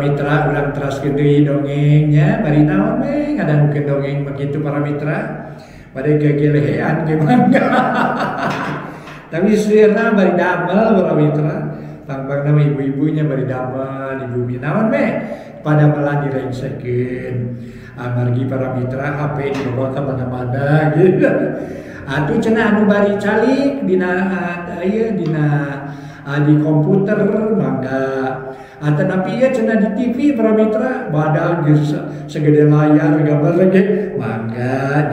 para mitra urang teraskeun deui dongengnya bari naon we ngadangukeun dongeng begitu para mitra bade gegelehean ge mangga tapi seueurna bari damel para mitra pang-pang nama ibu-ibunya bari damel di bumi naon we pada malah direngsekeun amargi para mitra HP dibawa ka mana-mana gitu atuh cenah anu bari calik dina ieu dina di komputer mangga tapi ya cenah di TV para mitra badal geus segede layar gambar lagi mangga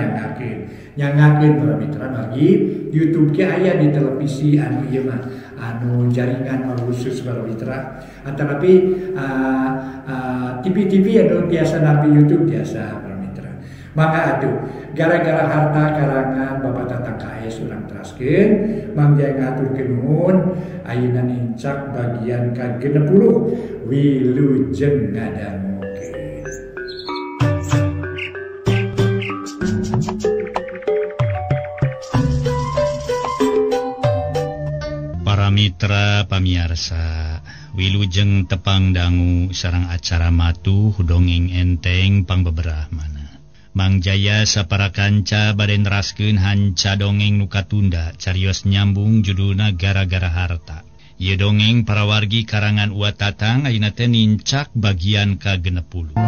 nyangakeun para mitra margi YouTube ke aya di televisi anu ieu mah anu jaringan khusus para mitra tapi TV anu biasa nabi YouTube biasa para mitra maka atuh gara-gara harta karangan Bapak Tatang KS urang teraskeun mangga ngaturkeun nuhun ayeuna nincak bagian ka-60 wilujeng ngadangukeun. Para mitra pamiarsa wilujeng tepang dangu sareng acara matuh dongeng enteng pangbeberah mana Mang Jaya sapara kanca bade neraskeun hanca dongeng nu katunda carios nyambung judulna gara-gara harta. Ieu dongeng para wargi karangan Uwa Tatang ayeuna teh nincak bagian ka-60.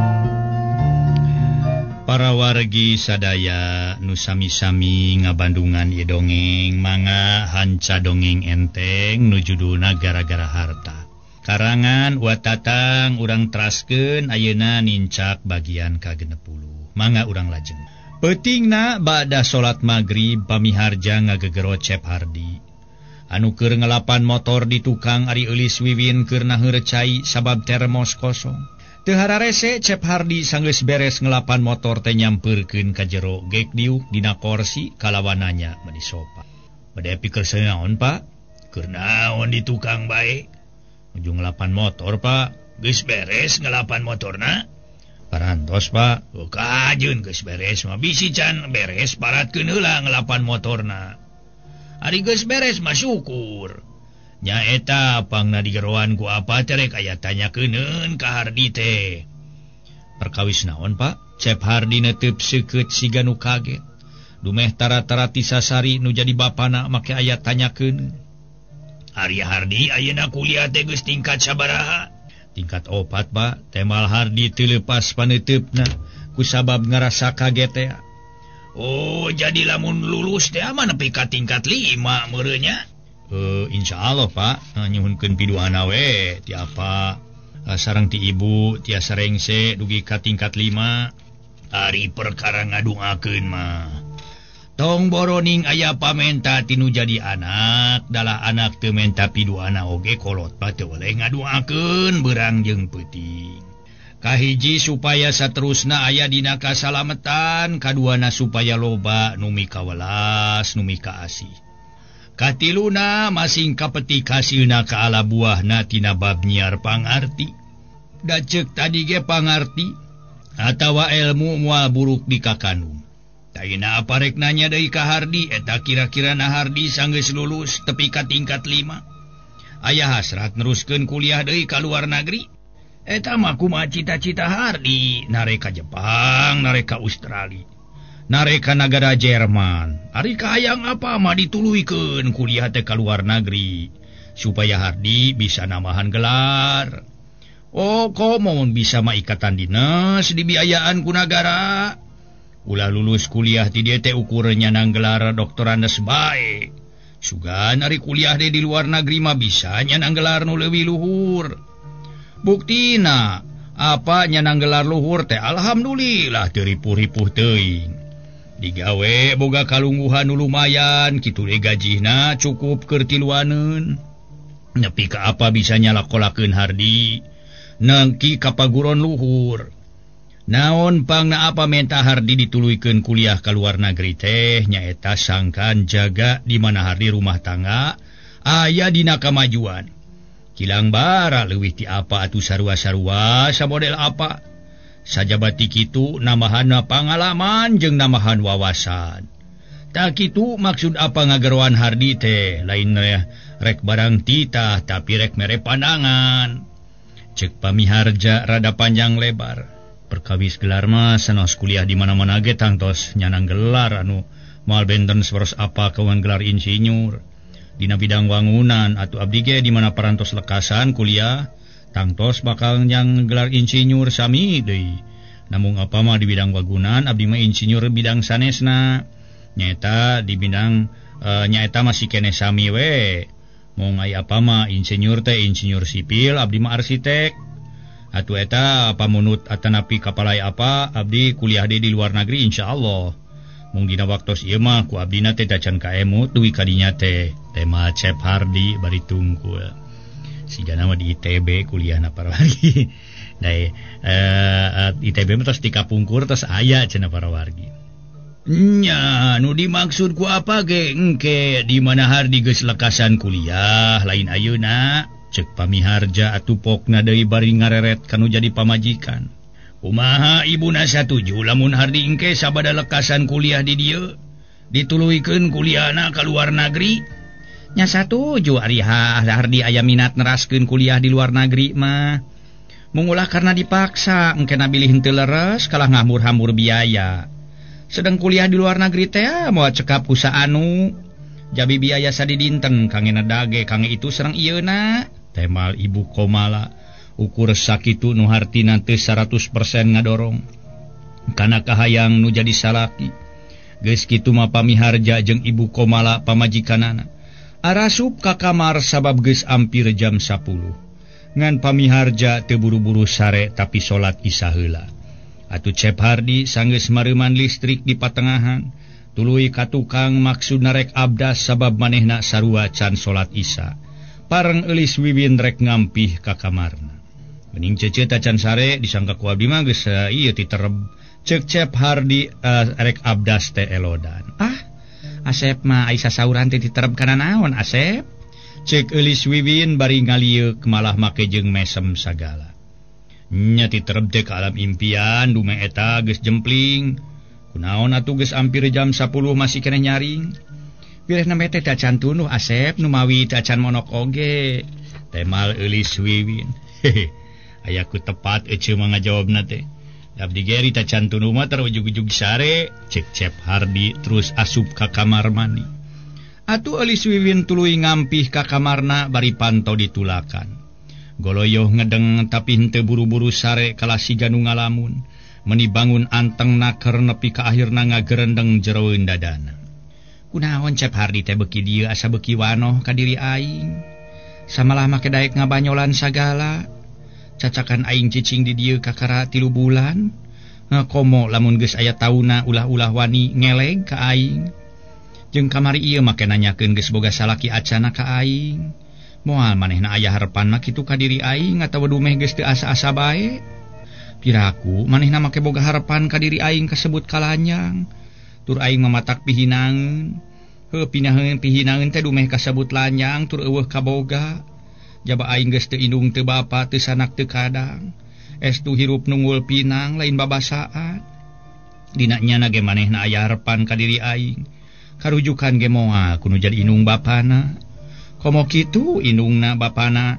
Para wargi sadaya nu sami-sami ngabandungan ieu dongeng mangga hanca dongeng enteng nu judulna gara-gara harta. Karangan Uwa Tatang urang teraskeun ayeuna nincak bagian ka-60. Mangga urang lajeng. Peutingna ba'da salat magrib pamiharja ngagegero Cep Hardi. Anu keur ngelapan motor di tukang ari eulis wiwin keur naheureuh cai sabab termos kosong. Teu hararese Cep Hardi sanggeus beres ngelapan motor teh nyampeurkeun ka jero gek diuk dina kursi kalawananya meni sofa. Bade pikeun sanaon, Pak? Keur naon di tukang bae? Ujung ngelapan motor, Pak. Geus beres ngelapan motorna? Parantos, Pak. Kajeun geus beres mah bisi can beres paratkeun heula ngelapan motorna. Ari geus beres mah syukur. Nya eta pangna digeroan ku apa teh rek aya tanyakeun ka Hardi teh. Perkawis naon, Pak? Cep Hardi netep seukeut siga nu kaget. Dumeh tara-tara ti sasari nu jadi bapana make aya tanyakeun. Ari Hardi ayeuna kuliah teh geus tingkat sabaraha? Tingkat 4, Pak. Temal Hardi teu leupas paneuteup kusabab ngarasa kaget teh. Oh, jadi lamun lulus teh mah nepi ka tingkat 5 meureunnya. Insyaallah, Pak. Nyuhunkeun piduana we ti apa sareng ti ibu tiasa rengse dugi ka tingkat 5. Ari perkara ngadungakeun mah. Tong boroning aya pamenta tinu jadi anak, dalah anak teu menta piduana oge kolot mah teu oleh ngaduakeun beurang jeung peuting. Kahiji supaya saterusna aya dina kasalametan, kaduana supaya loba nu mika welas, nu mika asih. Katiluna masing kapetik hasilna ka ala buahna tina bab nyiar pangarti. Da ceuk tadi ge pangarti atawa ilmu moal buruk di kakandung. Ayeuna apa rek nanya deui ka Hardi eta kira-kira na Hardi sanggeus lulus tepi ka tingkat 5. Aya hasrat neruskeun kuliah deui ka luar negeri. Eta mah kumaha cita-cita Hardi, nare ka Jepang, nare ka Australia, nare ka nagara Jerman. Ari ka hayang apa mah dituluykeun kuliah teh ka luar negeri supaya Hardi bisa namahan gelar. Oh, komo bisa mah ikatan dinas dibiayaan ku nagara. Ulah lulus kuliah ti dieu teh ukurannya nang gelar doktorandes bae. Sugan ari kuliah de di luar negeri mah bisa nyanang gelar nu leuwih luhur. Buktina apa nyanang gelar luhur teh alhamdulillah teu ripuh-ripuh teuing. Digawe boga kalungguhan nu lumayan kitu de gajihna cukup keur tiluaneun. Nepi ka apa bisa nyalakolakeun Hardi nengki ka paguron luhur. Naon pangna apa menta Hardi dituluykeun kuliah ka luar negeri teh nyaeta sangkan jaga di mana Hardi rumah tangga aya dina kamajuan. Kilang bara leuwih ti apa atuh sarua-sarua samodel apa. Sajabat ti kitu namahanna pangalaman jeung namahan wawasan. Tak kitu maksud apa ngageroan Hardi teh lain rek barang titah tapi rek mere pandangan. Cek pamiharja rada panjang lebar. Perkawis gelar mah sanos kuliah di mana-mana ge tangtos nyanang gelar anu moal benten saros apa kawan gelar insinyur. Dina bidang wangunan atuh abdi ge di mana parantos lekasan kuliah tangtos bakal nyang gelar insinyur sami deui. Namun apa mah di bidang wangunan abdi mah insinyur bidang sanesna. Nyaeta di bidang nyaeta masih kene sami we. Mong aya apa mah insinyur teh insinyur sipil abdi mah arsitek. Atuh eta pamunut atanapi kapalai apa abdi kuliah di luar negeri insyaallah. Mung dina waktos ieu mah ku abdina teh dacan ka emut duwi kadinya teh tema Cep Hardi bari tungkul. Sigana mah di ITB kuliahna para wargi. Dai ITB mah tos dikapungkur tos aya cenah para wargi. Nya nu dimaksud ku apa ge engke di mana Hardi geus lekasan kuliah lain ayeuna. Cek pamiharja atuh pokna deui bari ngareret kanu jadi pamajikan. Kumaha ibuna satuju lamun Hardi engke sabada lekasan kuliah di dieu dituluikeun kuliahna ka luar negeri? Nya satuju ari Hardi aya minat neraskeun kuliah di luar negeri mah. Mung ulah karena dipaksa engkena bilih henteu leres kalah ngahmur-hambur biaya. Sedang kuliah di luar negeri teh moal cekap usaha anu jabi biaya sadidinten kangena dage kange itu sareng ieuna. Temal Ibu Komala ukur sakitu nu hartina teu 100% ngadorong kana kahayang nu jadi salaki. Geus kitu mah pamiharja jeung Ibu Komala pamajikanana arasup ka kamar sabab geus ampir jam 10. Ngan pamiharja teu buru-buru sare tapi salat Isya heula. Atuh Cep Hardi sanggeus mareuman listrik di patengahan tuluy ka tukang maksudna rek abdas sabab manehna sarua can salat Isya. Pareng eulis Wiwin rek ngampih ka kamarna. Geuning ceceut acan sare disangka ku abdi mah geus ieu ti tereb. Ceuk Cep Hardi rek abdas teh elodan. Asep mah ai sasauran teh ti tereb kana naon Asep? Ceuk eulis Wiwin bari ngalieuk malah make jeung mesem sagala. Nya ti tereb teh ka alam impian dume eta geus jempling. Kunaon atuh geus ampir jam 10 masih keneh nyaring. Pilihna mete dacan tunuh Asep nu mawi dacan monok oge. Temal eulis Wiwin. Aya ku tepat ece mah ngajawabna teh. Abdi geri dacan tunuh mah terujug-ujug sare. Cek Cep Hardi terus asup ka kamar mandi. Atuh eulis Wiwin tuluy ngampih ka kamarna bari pantau ditulakan. Goloyoh ngedeng tapi henteu buru-buru sare kala siga nu ngalamun. Meni bangun antengna keur nepi ka akhirna ngagerendeng jeroeun dadana. Kunaon Cep Hardi teh beuki dieu asa beuki wanoh ka diri aing. Samalah make daek ngabanyolan sagala. Cacakan aing cicing di dieu kakara 3 bulan. Ngakomo lamun geus aya tauna ulah-ulah wani ngeleg ka aing. Jeung kamari ieu make nanyakeun geus boga salaki acana ka aing. Moal manehna aya harepan mah kitu ka diri aing atawa dumeh geus teu asa-asa bae. Piraku manehna make boga harepan ka diri aing kasebut kalanyang. Tur aing mamatak pihinangeun. Heuh pinaheun pihinangeun teh dumeh kasebut lanyang tur eueuh kaboga. Jaba aing geus teu indung teu bapa teu sanak teu kadang. Estu hirup nunggul pinang lain babasaan. Dina nyana ge manehna aya harepan ka diri aing. Karujukan ge moal kudu jadi indung bapana. Komo kitu indungna bapana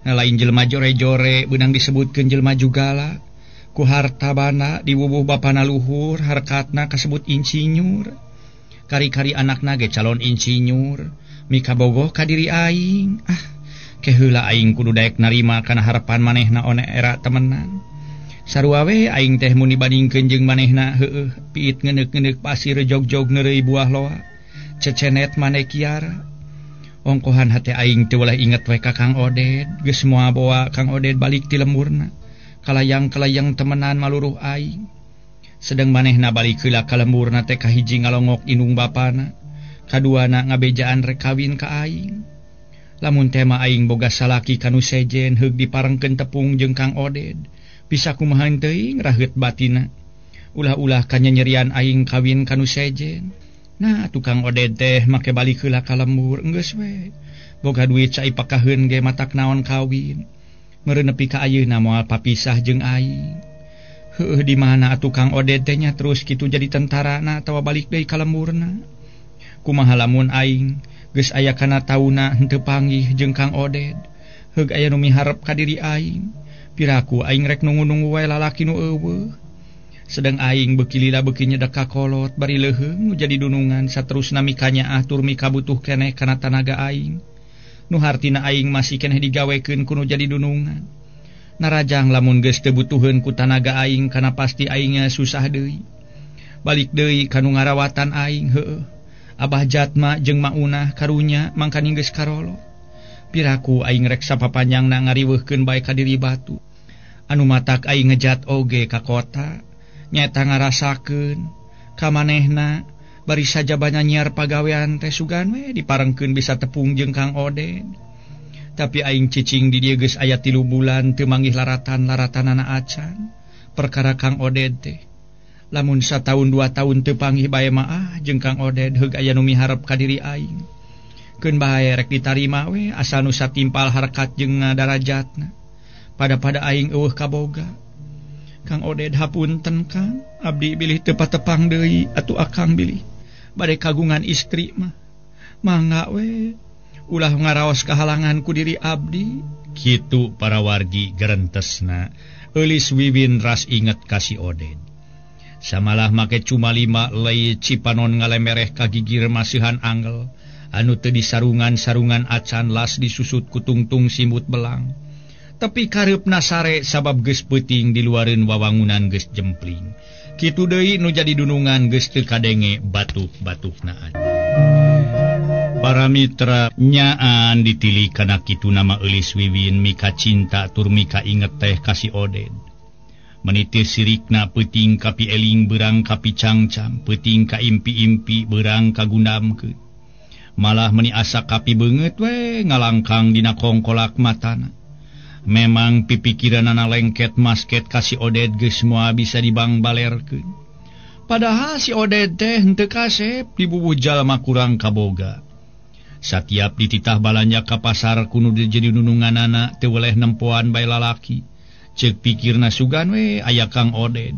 lain jelema jore-jore beunang disebutkeun jelema jugala. Ku harta bana diwubuh bapana luhur harkatna kasebut insinyur. Kari-kari anakna ge calon insinyur. Mika bogoh ka diri aing. Keheula aing kudu daek narima kana harapan manehna one era temenan. Sarua we aing teh mun dibandingkeun jeung manehna heueuh piit ngeneuk-ngeneuk pasir jog-jog neureuy buah loa. Cecenet maneh kiara. Ongkohan hate aing teu ulah inget we ka Kang Oded. Geus moal bawa Kang Oded balik ti lemurna. Kalayang-kalayang temenan maluruh aing. Sedeng manehna balik heula ka lemurna teh kahiji ngalongok indung bapana. Kaduana ngabejaan rek kawin ka aing. Lamun teh mah aing boga salaki kanu sejen heug diparengkeun tepung jeung Kang Oded. Bisa kumaha teuing raheut batina. Ulah-ulah kanyanyerian aing kawin kanu sejen. Nah tukang Oded teh make balik heula ka lembur enggeus we. Boga duit cai pakaheun ge matak naon kawin. Meureun nepi ka ayeuna moal papisah jeung aing. Heueuh di mana atuh Kang Oded teh nya terus kitu jadi tentarana atawa balik deui ka lemurna. Kumaha lamun aing geus aya kana tauna henteu panggih jeung Kang Oded. Heug aya nu miharep ka diri aing. Piraku aing rek nunggu-nunggu wae lalaki nu eueuh. Sedang aing beuki lila beuki nyedak ka kolot bari leuheung nu jadi dunungan saterusna mikanya tur mika butuh keneh kana tanaga aing. Nu hartina aing masih keneh digawekeun ku nu jadi dunungan. Narajang lamun geus teu butuheun ku tanaga aing kana pasti aingnya susah deui. Balik deui kanu ngarawatan aing heueuh. Abah Jatma jeung Maunah karunya mangkani geus karolo. Piraku aing rek sapapanjangna ngariweuhkeun bae ka diri batu. Anu matak aing ngejat oge ka kota, nyaeta ngarasakeun ka manehna bari saja banyanyiar pagawean teh sugan we diparengkeun bisa tepung jeung Kang Oded. Tapi aing cicing di dieu geus aya 3 bulan teu manggih laratan-laratanana acan. Perkara Kang Oded teh. Lamun 1 tahun 2 tahun teu panggih bae maah jeung Kang Oded heug aya nu miharep ka diri aing. Keun bae rek ditarima we asal nu satimpal harkat jeung darajatna. Pada aing eueuh kaboga. Kang Oded hapunten Kang, abdi bilih teu patepang deui atuh akang bilih. Bade kagungan istri mah. Mangga we ulah ngaraos kahalangan ku diri abdi. Kitu para wargi gerentesna eulis Wiwin ras inget ka si Oded. Samalah make cuma 5 lei cipanon ngalemereh ka gigir masihan anggel. Anu teu disarungan-sarungan acan las disusut ku tungtung simut belang. Tapi kareupna sare sabab geus peuting di luareun wawangunan geus jempling. Kitu deui nu jadi dunungan geus teu kadenge batuk-batukna. Para mitra nyaan ditilih kana kitu nama eulis Wiwin mika cinta tur mika inget teh ka si Oded. Menitir sirikna peuting kapi eling beurang kapi cangcam, peuting ka impi-impi beurang kagundamkeun. Malah meni asa kapi beungeut we ngalangkang dina kongkolak matana. Memang pipikiranana lengket masket ka si Oded geus moal bisa dibangbalerkeun. Padahal si Oded teh henteu kasep dibubuh jalma kurang kaboga. Satiap dititah balanja ka pasar kudu jadi nununganana teu weleh nempoan bae lalaki. Ceuk pikirna sugan we aya Kang Oded.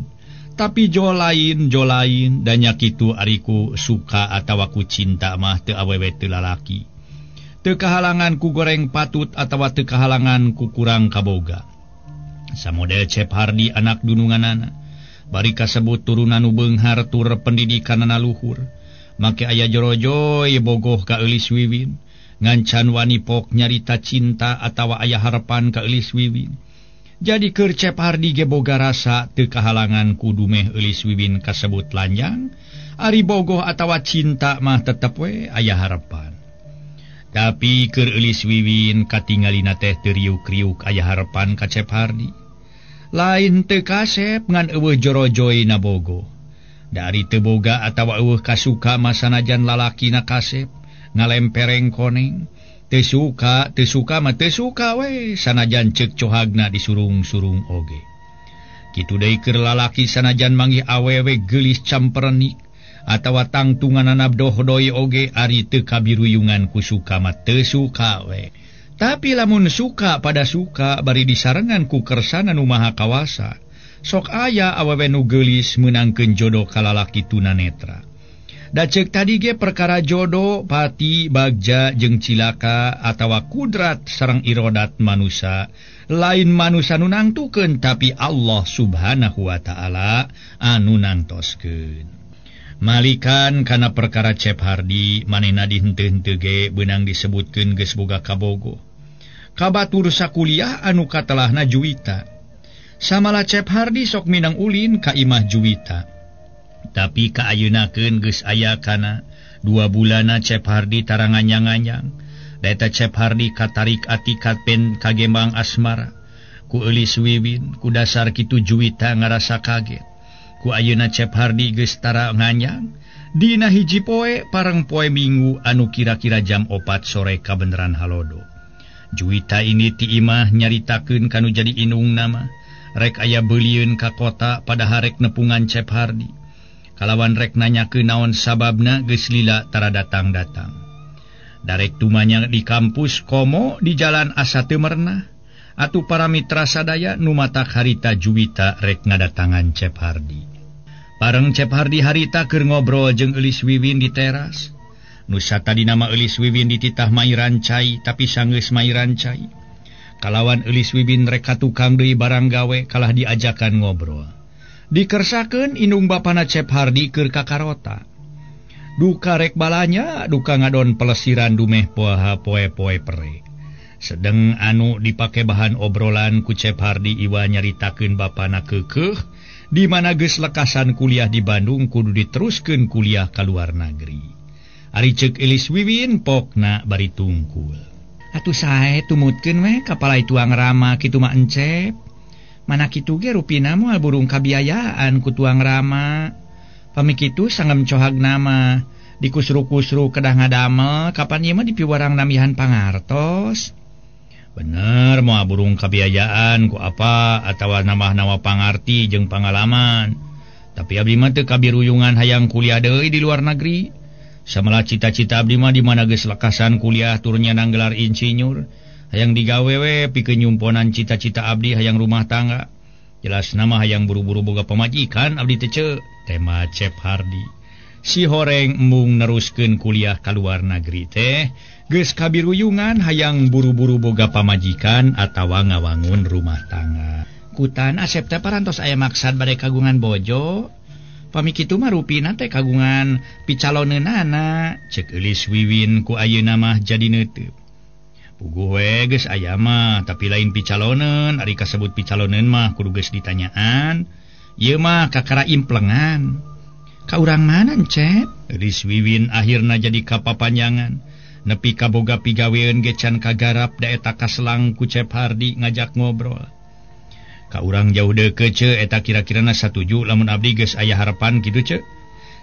Tapi jo lain danya kitu ariku suka atawa ku cinta mah teu awewe teu lalaki. Teu kahalangan ku goreng patut atawa teu kahalangan ku kurang kaboga. Samodel Cep Hardi anak dununganana bari kasebut turunan nu beunghar tur pendidikanana luhur. Make aya jorojoy bogoh ka eulis Wiwin, ngancan wani pok nyarita cinta atawa aya harapan ka eulis Wiwin. Jadi keur Cep Hardi ge boga rasa teu kahalangan kudu meh eulis Wiwin kasebut lanjang, ari bogoh atawa cinta mah tetep we aya harapan. Tapi keur eulis Wiwin katingalina teh teu riuk-riuk aya harapan ka Cep Hardi. Lain teu kasep ngan eueuh jorojoyna bogoh. Dari teu boga atawa eueuh kasuka mah sanajan lalakina kasep ngalempereng koneng. Teu suka mah teu suka we sanajan ceuk cohagna disurung-surung oge. Kitu deui keur lalaki sanajan manggih awewe geulis camperenik atawa tangtunganana dohdoy oge ari teu kabiruyungan ku suka mah teu suka we. Tapi lamun suka pada suka bari disarengan ku kersana nu maha kawasa, sok aya awewe nu geulis meunangkeun jodoh ka lalaki tunanetra. Da ceuk tadi ge perkara jodoh, pati, bagja, jeung cilaka atawa kudrat sareng irodat manusia. Lain manusia nu nangtukeun tapi Allah Subhanahu wa taala anu nangtoskeun. Malikan kana perkara Cep Hardi manehna dihenteu-henteu ge beunang disebutkeun geus boga kabogo. Kabatur sakuliah anu katelahna Juwita. Samala Cep Hardi sok minang ulin ka imah Juwita. Tapi kaayeunakeun geus aya kana 2 bulana Cep Hardi tara nganyang-nganyang. Da eta Cep Hardi katarik atikat pen kagembang asmara ku eulis Wiwin. Ku dasar kitu Juwita ngarasa kaget. Ku ayeuna Cep Hardi geus tara nganyang. Dina hiji poe pareng poe Minggu anu kira-kira jam 4 sore kabeneran halodo. Juwita ini ti imah nyaritakeun kanu jadi inung nama. Rek aya beulieun ka kota pada harek nepungan Cep Hardi. Kalawan rek nanyakeun naon sababna geus lila tara datang-datang. Darek tumanya di kampus komo di jalan asa teu merenah. Atuh para mitra sadaya nu matak harita Juwita rek ngadatangan Cep Hardi. Pareng Cep Hardi harita keur ngobrol jeung eulis Wiwin di teras. Nu satadina mah eulis Wiwin dititah mai rancai tapi sanggeus mai rancai. kalawan Eulis Wibin reka tukang deui barang gawe kalah diajakan ngobrol. Dikersakeun indung bapana Cep Hardi keur kakarota. Duka rek balanya, duka ngadon pelesiran dumeh poha poe-poe pere. Sedeng anu dipake bahan obrolan ku Cep Hardi iwa nyaritakeun bapana keukeuh di mana geus lekasan kuliah di Bandung kudu diteruskeun kuliah ka luar negeri. Ari ceuk Eulis Wibin pokna bari tungkul. Atuh sae tumutkeun we kapalai tuang rama kitu mah encep. Mana kitu ge rupina moal burung kabiayaan ku tuang rama. Pami kitu sangem cohag nama dikusru-kusru kedah ngadamel kapan ieu mah dipiwarang namihan pangartos. Bener moal burung kabiayaan ku apa atawa nambah-nambah pangarti jeung pangalaman. Tapi abdi mah teu kabiruyungan hayang kuliah deui di luar negeri. Samala cita-cita abdi mah di mana geus lekasan kuliah tur nyanang gelar insinyur, hayang digawe we pikeun nyumponan cita-cita abdi hayang rumah tangga. Jelas nama hayang buru-buru boga pamajikan abdi teh ceuk. Tema Cep Hardi. Si horeng embung neruskeun kuliah ka luar negeri teh geus kabiruyungan hayang buru-buru boga pamajikan atawa ngawangun rumah tangga. Kutan Asep teh parantos aya maksad bade kagungan bojo. Pami kitu mah rupina teh kagungan picaloneunana, ceuk Eulis Wibin ku ayeuna mah jadi neuteub. Puguh we geus aya mah, tapi lain picaloneun, ari kasebut picaloneun mah kudu geus ditanyaan. Ieu mah kakara implengan. Ka urang mana Cep? Eulis Wibin akhirna jadi kapapanjangan. Nepi kaboga pigaweun ge can kagarap da eta kaselang ku Cep Hardi ngajak ngobrol. Ka urang jauh deukeut ceuk eta kira-kirana satuju lamun abdi geus aya harapan kitu ceuk.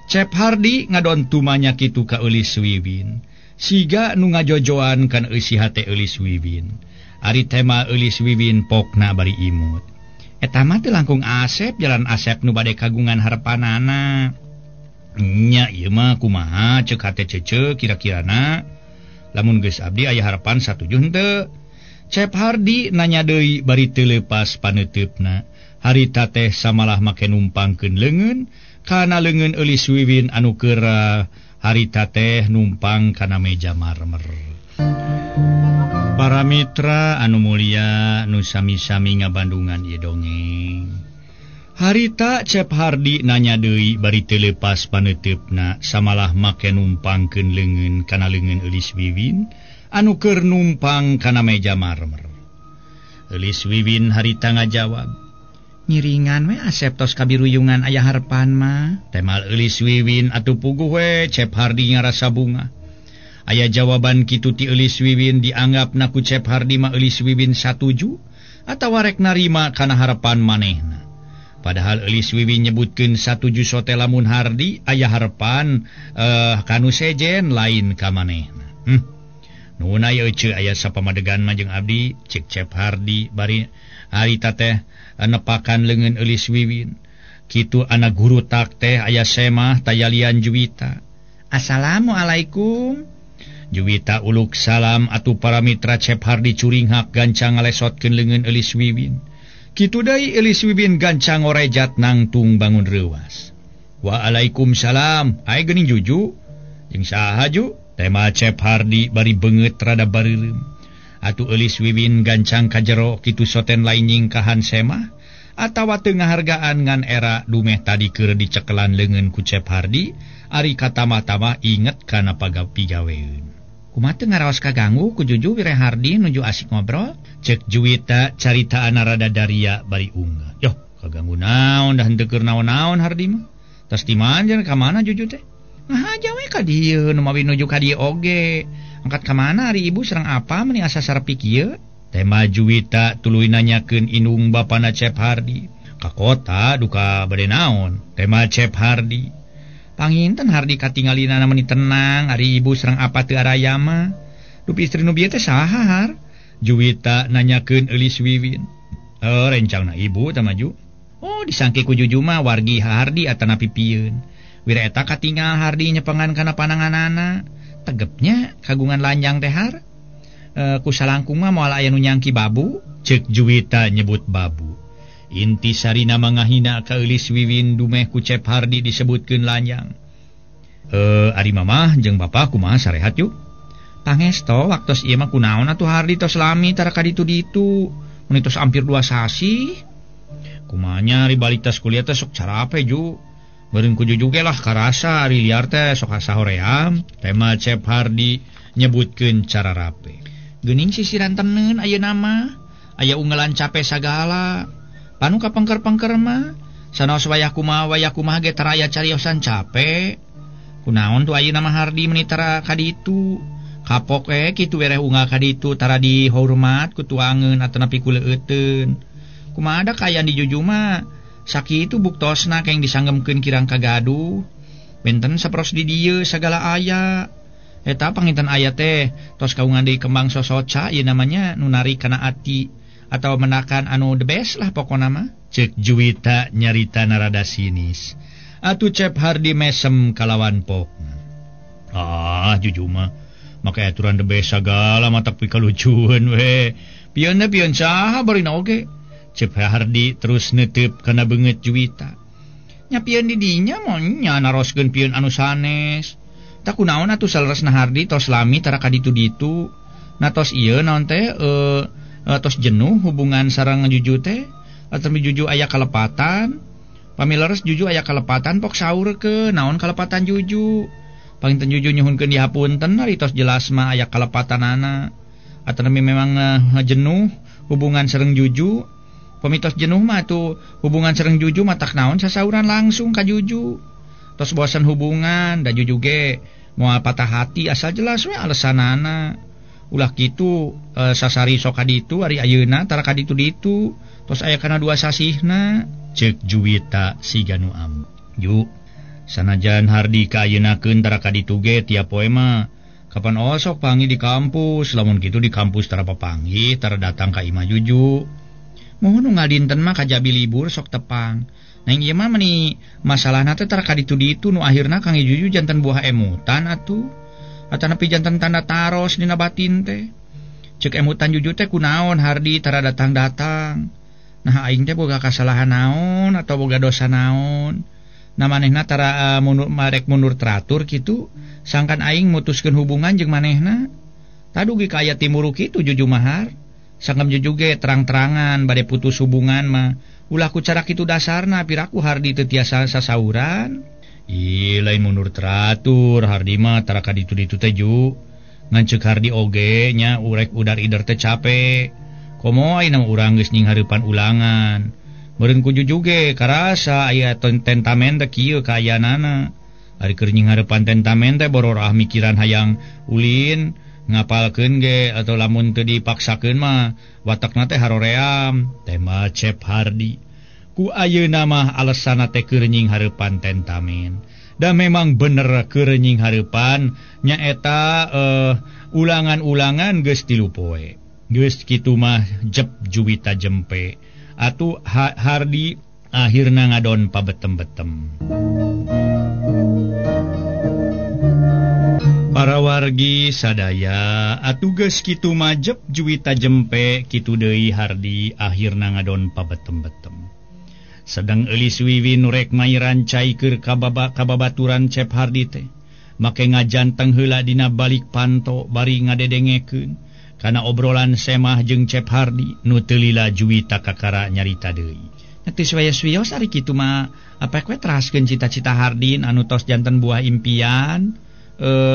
Cep Hardi ngadon tumanya kitu ka Eulis Wibin. Siga nu ngajojoan kan eusi hate Eulis Wibin. Ari tema Eulis Wibin pokna bari imut. Eta mah teh langkung Asep jalan Asep nu bade kagungan harapanana. Nya ieu mah kumaha ceuk hate cece kira-kirana lamun geus abdi aya harapan satuju henteu. Cep Hardi nanya deui bari teu leupas paneuteupna. Harita teh samalah make numpangkeun leungeun kana leungeun Eulis Wibin anu keur harita teh numpang kana meja marmer. Para mitra anu mulia nu sami-sami ngabandungan ieu dongeng. Harita Cep Hardi nanya deui bari teu leupas paneuteupna samalah make numpangkeun leungeun kana leungeun Eulis Wibin anu keur numpang kana meja marmer. Eulis Wibin harita ngajawab, "Nyiringan we Asep tos kabiruyungan aya harepan mah." Temal Eulis Wibin atuh puguh we Cep Hardi ngarasa bunga. Aya jawaban kitu ti Eulis Wibin dianggapna ku Cep Hardi mah Eulis Wibin satuju atawa rek narima kana harapan manehna. Padahal Eulis Wibin nyebutkeun satuju sote lamun Hardi aya harepan kanu sejen lain ka manehna. Nuna ieu ceuk aya sapamadegan mah jeung abdi ceuk Cep Hardi bari harita teh nepakan leungeun Eulis Wibin. Kitu anak guru tak teh aya semah tayalian Juwita. "Assalamualaikum." Juwita uluk salam atuh para mitra Cep Hardi curinghak gancang ngalesotkeun leungeun Eulis Wibin. Kitu deui Eulis Wibin gancang ngorejat nangtung bangun reuwas. "Waalaikumsalam, aya geuning Juju?" "Jeung saha Ju?" Tema Cep Hardi bari beungeut rada bareureum. Atuh Eulis Wibin gancang ka jero kitu soten lain nyingkahan semah atawa teu ngahargaan ngan era dumeh tadi keur dicekelan leungeun ku Cep Hardi ari katamah-tamah inget kana pigaweun. "Kumaha teu ngaraos kaganggu ku Juju wireh Hardi nuju asik ngobrol?" Ceuk Juwita caritaana rada daria bari unggah. "Yoh, kaganggu naon dah henteu keur naon-naon Hardi mah. Tos di manjer ka mana Juju teh?" "Nah aja we ka dieu nu mawi nuju ka dieu oge. Angkat ka mana ari ibu sareng apa meni asa sarepik ieu?" Tema Juwita tuluy nanyakeun indung bapana Cep Hardi. "Ka kota duka bade naon?" Tema Cep Hardi. "Panginten Hardi katinggalinana meni tenang ari ibu sareng apa teu araya mah. Dup istri nu bieu teh saha Har?" Juwita nanyakeun Eulis Wibin. "Rencangna ibu tah maju." "Oh, disangke ku Juju mah wargi Hardi atana pipieun. Wira eta katinggal Hardi nyepengan kana pananganana. Tegepnya kagungan lanjang teh Har. Ku salangkung mah moal aya nu nyangki babu." Ceuk Juwita nyebut babu. Inti sarina mangahina ka Eulis Wibin dumeh ku Cep Hardi disebutkeun lanjang. "Ari mamah jeung bapa kumaha sarehat Ju?" Pangesto waktos ieu mah kunaon atuh Hardi tos lami tara ka ditu-ditu mun tos hampir 2 sasi. Kumanya ari balik tas kuliah teh sok carape ju. Beureun ku jujuge lah karasa ari liar teh sok sahoream. Tema Cep Hardi nyebutkeun cara rape. Geuning sisiran tenen ayeuna mah aya unggalan cape sagala. Panu kapengker-pengker mah sanaos wayah kumaha ge tara aya cariosan cape. Kunaon tuh ayeuna mah Hardi meuni tara ka ditu. Kapok kitu wereh unggal ka ditu tara dihormat ku tuangeun atanapi ku leueteun. Kumaha da kayaan di juju mah sakitu buktosna keng disanggемkeun kirang kagaduh. Benten sapros di dieu sagala aya. Eta panginten aya teh tos kaungan deui kembang sosoca ieu namanya nu narik kana ati atau menakan anu the best lah pokona mah. Cek Juwita nyarita narada sinis. Atuh Cep Hardi mesem kalawan pokna. Juju mah make aturan the best sagala mah tapi kalucueun we. Pieun saha bari na oge. Cep Hardi terus neuteup kana beungeut Juwita. Nya pieun di dinya moh nya naroskeun pieun anu sanes. Tak kunaon atuh saleresna Hardi tos lami tara ka ditu-ditu. Nah tos ieu naon teh tos jenuh hubungan sareng Juju teh atawa Juju aya kalepatan. Pamileres Juju aya kalepatan pok saurkeun naon kalepatan Juju. Panginten Juju nyuhunkeun dihapunten ari tos jelas mah aya kalepatanana. Atawa memang jenuh hubungan sareng Juju. Pamitos jenuh mah tuh hubungan sareng Juju mah tak naon sasauran langsung ka Juju. Tos bosan hubungan da Juju ge moal patah hati asal jelas we alesanana. Ulah kitu sasari sok ka ditu ari ayeuna tara ka ditu-ditu tos aya kana 2 sasihna. Cek Juwita siga nu am. Ju sanajan Hardi ka ayeuna-keun tara ka ditu ge tiap poe mah kapan osok panggih di kampus. Lamun kitu di kampus tara papanggih tara datang ka imah Juju. Mohon ngadinten mah kajabi libur sok tepang. Nang ieu mah meuni masalahna teh tara ka ditu-ditu nu akhirna Kang Juju janten buah emutan atuh. Atanapi janten tanda taros dina batin teh. Ceuk emutan Juju teh kunaon Hardi tara datang-datang. Nah aing teh boga kasalahan naon atau boga dosa naon. Nah manehna tara marek mundur teratur kitu. Sangkan aing mutuskeun hubungan jeung manehna. Tadugi ka aya timuru kitu Juju mahar. Sanggem Juju ge terang-terangan bade putus hubungan mah. Ulah ku cara kitu dasarna piraku Hardi teu tiasa sasauran. Lain mundur teratur Hardi mah tara ka ditu-ditu teh Ju. Ngan ceuk Hardi oge nya urek udar ider teh capek. Komo ayeuna urang geus nyinghareupan ulangan. Meureun ku Juju ge karasa aya tentamen teh kieu ka ayanana. Ari keur nyinghareupan tentamen teh bororah mikiran hayang ulin. Ngapalkeun ge atau lamun teu dipaksakeun mah watakna teh haroream. Tema Cep Hardi ku ayeuna mah alesana teh keur nyinghareupan tentamen. Da memang bener keur nyinghareupan nyaeta ulangan-ulangan geus 3 poe. Geus kitu mah Jep Juwita jempe. Atuh Hardi akhirna ngadon pabetem-betem. Para wargi sadaya atuh geus kitu majep Juwita jempe kitu deui Hardi akhirna ngadon pabetem-betem. Sedang eulis Wiwin rek mairan cai keur kababaturan Cep Hardi teh make ngajanteng heula dina balik panto bari ngadedengekeun kana obrolan semah jeung Cep Hardi nu teu lila Juwita kakara nyarita deui. Geus wayos-wayos ari kitu mah apek we teraskeun cita-cita Hardi anu tos janten buah impian.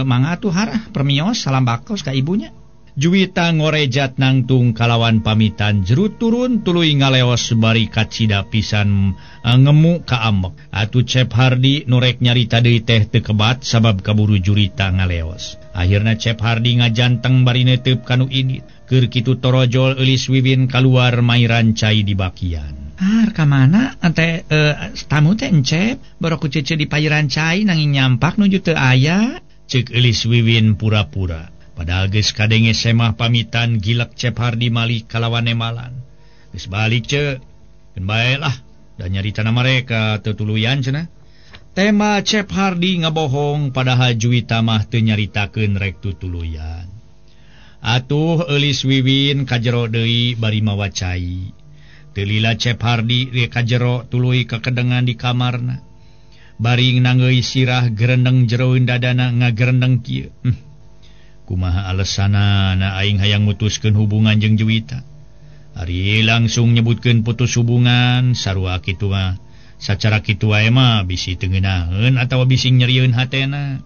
Mangga tuh harah permios salam bakos ka ibunya. Juwita ngorejat nangtung kalawan pamitan jerut turun tuluy ngaleos bari kacida pisan ngemu ka ambek. Atuh Cep Hardi nurek nyarita deui teh teu kebat sabab kaburu jurita ngaleos. Akhirna Cep Hardi ngajanteng bari neuteup kanu idit. Keur kitu torojol eulis Wiwin kaluar mairan cai di bakian. Ka mana ante tamu teh encep baru ku cece di pairan cai nanging nyampak nuju teu aya. Cek eulis Wiwin pura-pura. Padahal geus kadenge semah pamitan gilak Cep Hardi malih kalawan emalan. Geus balik ceuk. Keun bae lah. Da nyaritana mereka teu tuluyan cenah. Tema Cep Hardi ngabohong padahal Juwita mah teu nyaritakeun rek tutuluyan. Atuh eulis Wiwin kajero deui bari mawa cai. Teu lila Cep Hardi re kajero tuluy kakedengan di kamarna. Bari nangeui sirah gerendeng jeroeun dadana ngagerendeng kieu. kumaha alesana na aing hayang mutuskeun hubungan jeung Juwita. Ari langsung nyebutkeun putus hubungan sarua kitu mah. Sacara kitu wae mah bisi teu ngeunaheun atawa bisi nyerieun hatena.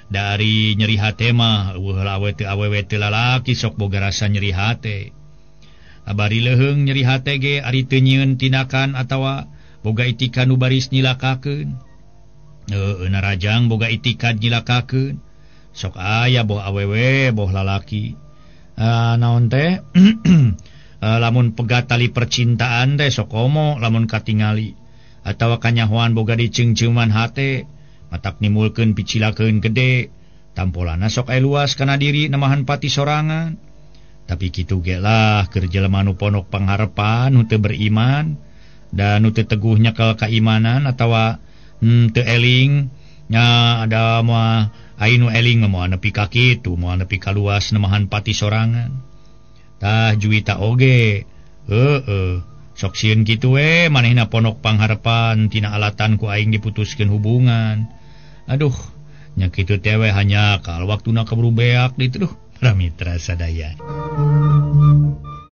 Dari nyeri hate mah awewe teu lalaki sok boga rasa nyeri hate. Abari leheung nyeri hate ge ari teu nyieun tindakan atawa boga itikan nu baris nyilakakeun. Narajang boga itikan nyilakakeun. Sok aya boh awewe boh lalaki. Naon teh? Lamun pegat tali percintaan teh sok komo lamun katingali atawa kanyahoan boga diceungceuman hate. Matak nimulkeun picilakeun gede, tampolana sok aya luas kana diri nemahan pati sorangan. Tapi kitu ge lah keur jelema nu ponok pangharepan nu teu beriman dan nu teu teguh nyekel kaimanan atawa teu eling nya ada moal ai nu eling moal nepi ka kitu moal nepi ka luas nemahan pati sorangan. Tah Juwita oge sok sieun kitu we manehna ponok pangharepan tina alatan ku aing diputuskeun hubungan. Aduh, nya kitu teh we hanya kal waktuna keburu beak ditu duh, para mitra sadaya.